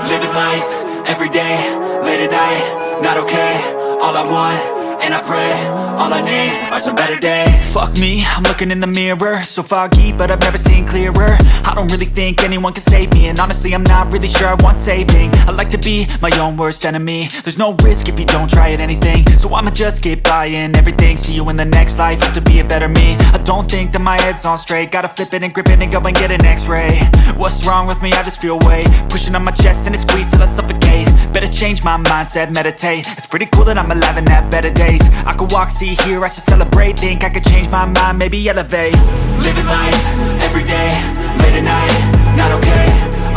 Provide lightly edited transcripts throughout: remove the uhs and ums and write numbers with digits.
Living life, everyday, late at night, not okay. All I want, and I pray, all I need are some better days. Fuck me, I'm looking in the mirror, so foggy, but I've never seen clearer. I don't really think anyone can save me, and honestly I'm not really sure I want saving. I like to be my own worst enemy. There's no risk if you don't try at anything, so I'ma just get buying everything. See you in the next life, have to be a better me. I don't think that my head's on straight, gotta flip it and grip it and go and get an x-ray. What's wrong with me? I just feel weight pushing on my chest and it squeezes till I suffocate. Better change my mindset, meditate. It's pretty cool that I'm alive and have better days. I could walk, see, hear, I should celebrate. Think I could change my mind, maybe elevate. Living life, everyday, late at night, not okay.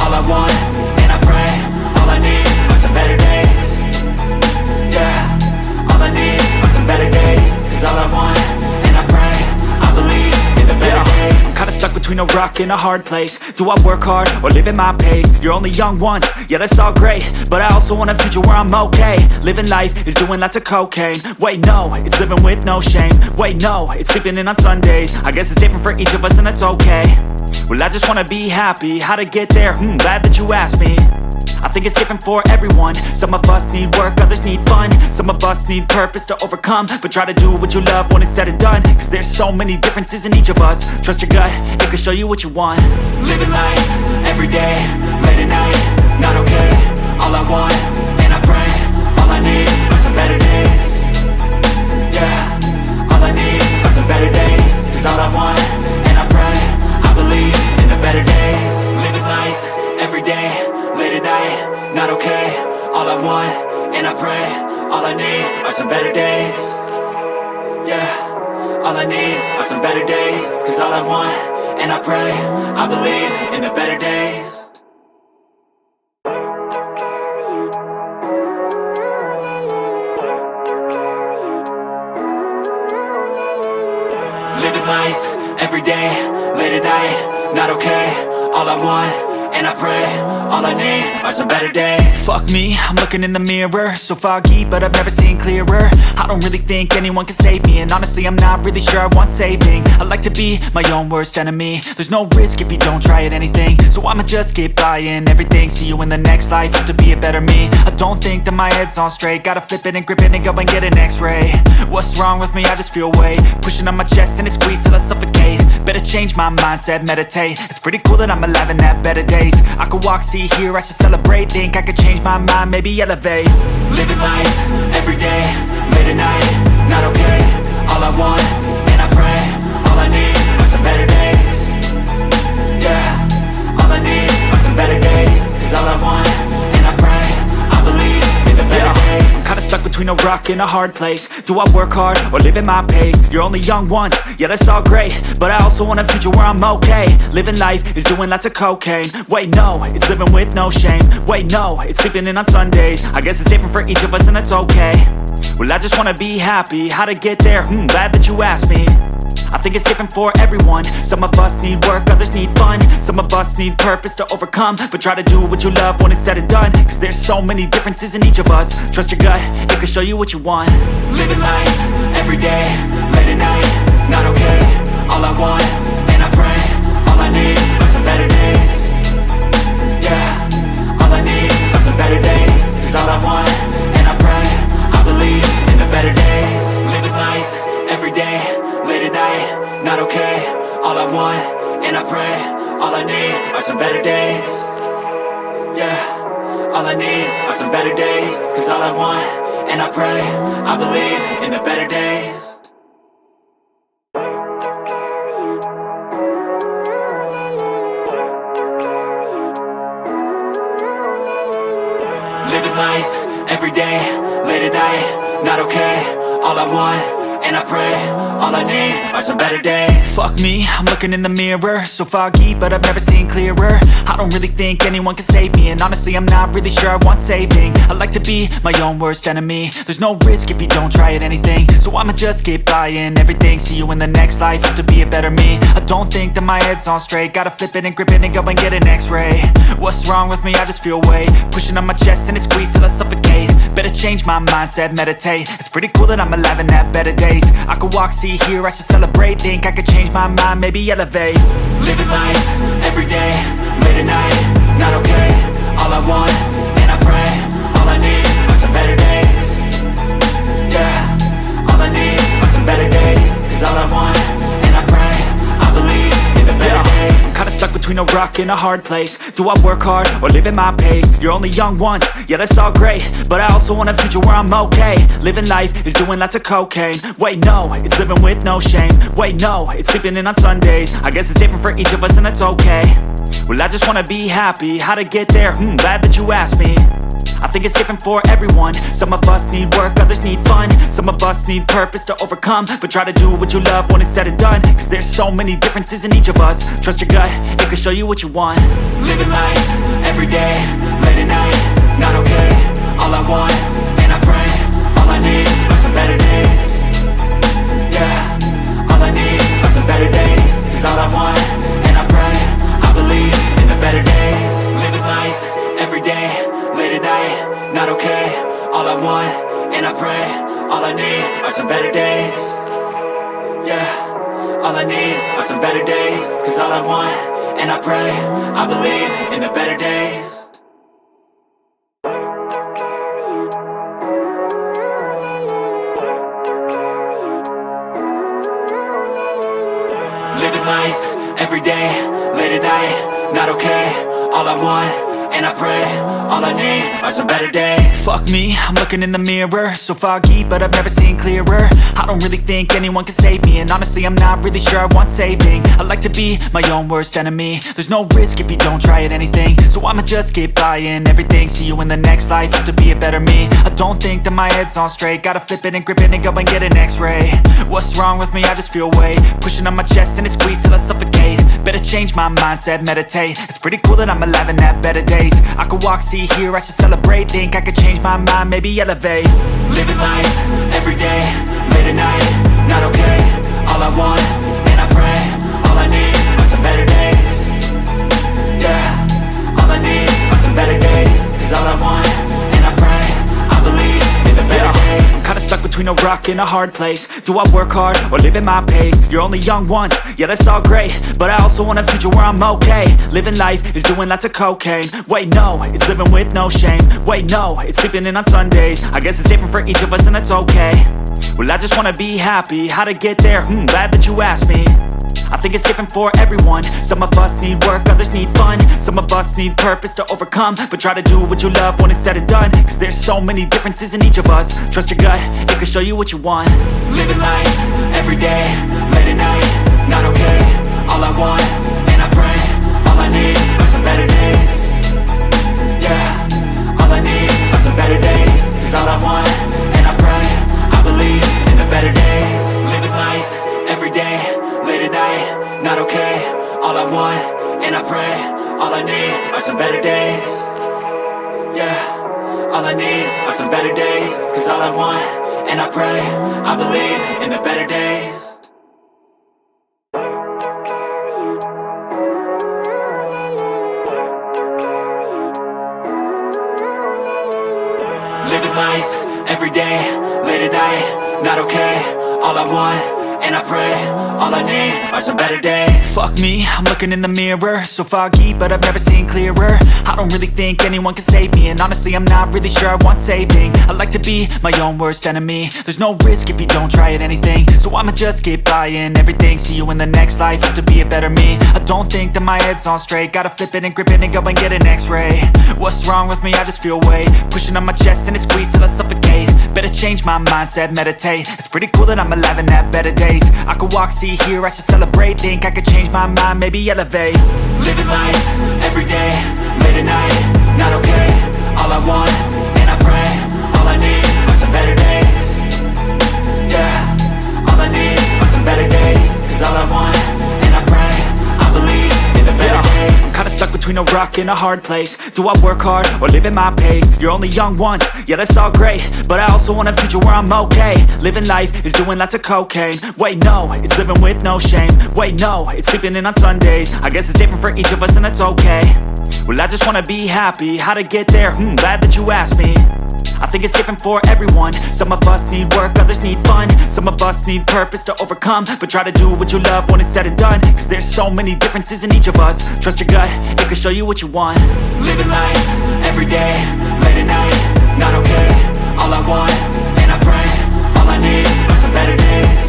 All I want, and I pray, all I need are some better days. Yeah, all I need are some better days. Cause all I want, and I pray, I believe in the better days. I'm kinda stuck between a rock and a hard place. Do I work hard or live at my pace? You're only young once, yeah that's all great, but I also want a future where I'm okay. Living life is doing lots of cocaine. Wait no, it's living with no shame. Wait no, it's sleeping in on Sundays. I guess it's different for each of us and that's okay. Well I just wanna be happy, how to get there? Glad that you asked me. I think it's different for everyone. Some of us need work, others need fun. Some of us need purpose to overcome. But try to do what you love when it's said and done, cause there's so many differences in each of us. Trust your gut, it can show you what you want. Living life, everyday, late at night, not okay. All I want, and I pray, all I need are some better days. Yeah, all I need are some better days. Cause all I want, and I pray, I believe in the better days. Living life, everyday, late at night, not okay. All I want, and I pray, all I need are some better days. Yeah, all I need are some better days. Cause all I want, and I pray, I believe in the better days. Living life, everyday, late at night, not okay. All I want, and I pray, all I need are some better days. Fuck me, I'm looking in the mirror, so foggy, but I've never seen clearer. I don't really think anyone can save me, and honestly I'm not really sure I want saving. I like to be my own worst enemy. There's no risk if you don't try at anything, so I'ma just get buying everything. See you in the next life, have to be a better me. I don't think that my head's on straight, gotta flip it and grip it and go and get an x-ray. What's wrong with me? I just feel weight pushing on my chest and it squeezes till I suffocate. Better change my mindset, meditate. It's pretty cool that I'm alive and have better days. I could walk, see, hear, I should celebrate. Think I could change my mind, maybe elevate. Living life, everyday, late at night, not okay. All I want, and I pray, all I need are some better days. Yeah, all I need are some better days. Cause all I want, and I pray, I believe in the better days. I'm kinda stuck between a rock and a hard place. Do I work hard or live at my pace? You're only young once, yeah that's all great, but I also want a future where I'm okay. Living life is doing lots of cocaine. Wait no, it's living with no shame. Wait no, it's sleeping in on Sundays. I guess it's different for each of us and that's okay. Well I just wanna be happy, how to get there? Glad that you asked me. I think it's different for everyone. Some of us need work, others need fun. Some of us need purpose to overcome. But try to do what you love when it's said and done, cause there's so many differences in each of us. Trust your gut, it can show you what you want. Living life, everyday, late at night, not okay. All I want, and I pray, all I need are some better days. Yeah, all I need are some better days. Cause all I want, and I pray, I believe in the better days. Living life, everyday, late at night, not okay. All I want, and I pray, all I need are some better days. Yeah, all I need are some better days. Cause all I want, and I pray, I believe in the better days. Living life, everyday, late at night, not okay. All I want, and I pray, all I need are some better days. Fuck me, I'm looking in the mirror, so foggy, but I've never seen clearer. I don't really think anyone can save me, and honestly I'm not really sure I want saving. I like to be my own worst enemy. There's no risk if you don't try at anything, so I'ma just get buying everything. See you in the next life, have to be a better me. I don't think that my head's on straight, gotta flip it and grip it and go and get an x-ray. What's wrong with me? I just feel weight pushing on my chest and it squeezes till I suffocate. Better change my mindset, meditate. It's pretty cool that I'm alive and have better days. I could walk, see, hear, I should celebrate. Think I could change my mind, maybe elevate. Living life, everyday, late at night, not okay. All I want, a rock and a hard place. Do I work hard or live at my pace? You're only young once, yeah that's all great, but I also want a future where I'm okay. Living life is doing lots of cocaine. Wait no, it's living with no shame. Wait no, it's sleeping in on Sundays. I guess it's different for each of us and that's okay. Well I just wanna be happy, how to get there? Glad that you asked me. I think it's different for everyone. Some of us need work, others need fun. Some of us need purpose to overcome. But try to do what you love when it's said and done, cause there's so many differences in each of us. Trust your gut, it can show you what you want. Living life, everyday, late at night, not okay. All I want, and I pray, all I need are some better days. Yeah, all I need are some better days. Cause all I want, and I pray, I believe in the better days. Living life, everyday, late at night, not okay. All I want, and I pray, all I need are some better days. Yeah, all I need are some better days. Cause all I want, and I pray, I believe in the better days. Living life, everyday, late at night, not okay. All I want, and I pray, all I need are some better days. Fuck me, I'm looking in the mirror, so foggy, but I've never seen clearer. I don't really think anyone can save me, and honestly I'm not really sure I want saving. I like to be my own worst enemy. There's no risk if you don't try at anything, so I'ma just keep buying everything. See you in the next life, have to be a better me. I don't think that my head's on straight, gotta flip it and grip it and go and get an x-ray. What's wrong with me? I just feel weight pushing on my chest and it squeezes till I suffocate. Better change my mindset, meditate. It's pretty cool that I'm alive and have better days. I could walk, see, hear, I should celebrate. Think I could change my mind, maybe elevate. Living life, everyday, late at night, not okay. All I want, and I pray, all I need are some better days. Yeah, all I need are some better days. Cause all I want, and I pray, I believe in the better days. I'm kinda stuck between a rock and a hard place. Do I work hard or live at my pace? You're only young once, yeah that's all great, but I also want a future where I'm okay. Living life is doing lots of cocaine. Wait no, it's living with no shame. Wait no, it's sleeping in on Sundays. I guess it's different for each of us and that's okay. Well I just wanna be happy, how to get there? Glad that you asked me. I think it's different for everyone. Some of us need work, others need fun. Some of us need purpose to overcome. But try to do what you love when it's said and done, cause there's so many differences in each of us. Trust your gut, it can show you what you want. Living life, everyday, late at night, not okay. All I want, and I pray, all I need are some better days. Yeah, all I need are some better days. Cause all I want, and I pray, I believe in the better days. Living life, everyday, late at night, not okay. All I want, and I pray, all I need are some better days. Yeah, all I need are some better days. Cause all I want, and I pray, I believe in the better days. Living life, everyday, late at night, not okay. All I want, and I pray, all I need are some better days. Fuck me, I'm looking in the mirror, so foggy, but I've never seen clearer. I don't really think anyone can save me, and honestly I'm not really sure I want saving. I like to be my own worst enemy. There's no risk if you don't try at anything, so I'ma just keep buying everything. See you in the next life, have to be a better me. I don't think that my head's on straight, gotta flip it and grip it and go and get an x-ray. What's wrong with me? I just feel weight pushing on my chest and it squeezes till I suffocate. Better change my mindset, meditate. It's pretty cool that I'm alive and have better days. I could walk, see, hear, I should celebrate. Think I could change my mind, maybe elevate. Living life, everyday, late at night, not okay. All I want, and I pray, all I need are some better days. Yeah, all I need are some better days. Cause all I want, and I pray, I believe in the better days. I'm kinda stuck between a rock and a hard place. Do I work hard or live at my pace? You're only young once, yeah that's all great, but I also want a future where I'm okay. Living life is doing lots of cocaine. Wait no, it's living with no shame. Wait no, it's sleeping in on Sundays. I guess it's different for each of us and that's okay. Well I just wanna be happy, how to get there? Glad that you asked me. I think it's different for everyone. Some of us need work, others need fun. Some of us need purpose to overcome. But try to do what you love when it's said and done, cause there's so many differences in each of us. Trust your gut, it can show you what you want. Living life, everyday, late at night, not okay. All I want, and I pray, all I need are some better days.